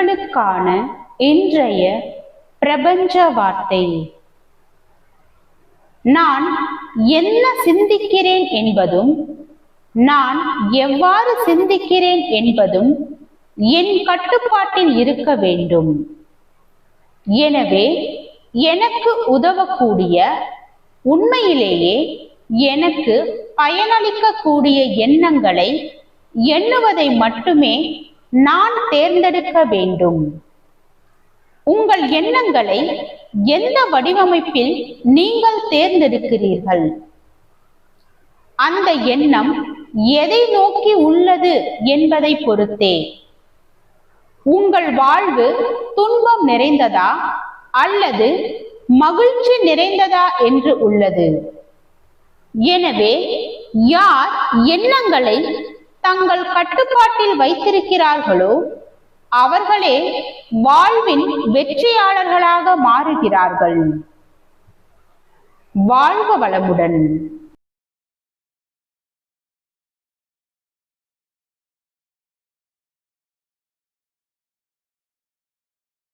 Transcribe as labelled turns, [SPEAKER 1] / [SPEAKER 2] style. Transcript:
[SPEAKER 1] உங்களுக்கான இன்றைய பிரபஞ்ச வார்த்தை. நான் என்ன சிந்திக்கிறேன் என்பதும் நான் எவ்வாறு சிந்திக்கிறேன் என்பதும் என் கட்டுப்பாட்டில் இருக்க வேண்டும். எனவே எனக்கு உதவக்கூடிய, உண்மையிலேயே எனக்கு பயனளிக்கக்கூடிய எண்ணங்களை எண்ணுவதை மட்டுமே நான் தேர்ந்தெடுக்க வேண்டும். உங்கள் எண்ணங்களை எந்த வடிவமைப்பில் நீங்கள் தேர்ந்தெடுக்கிறீர்கள், அந்த எண்ணம் எதை நோக்கி உள்ளது என்பதை பொறுத்தே உங்கள் வாழ்வு துன்பம் நிறைந்ததா அல்லது மகிழ்ச்சி நிறைந்ததா என்று உள்ளது. எனவே யார் எண்ணங்களை தங்கள் கட்டுப்பாட்டில் வைத்திருக்கிறார்களோ அவர்களே வாழ்வின் வெற்றியாளர்களாக மாறுகிறார்கள். வாழ்க வளமுடன்.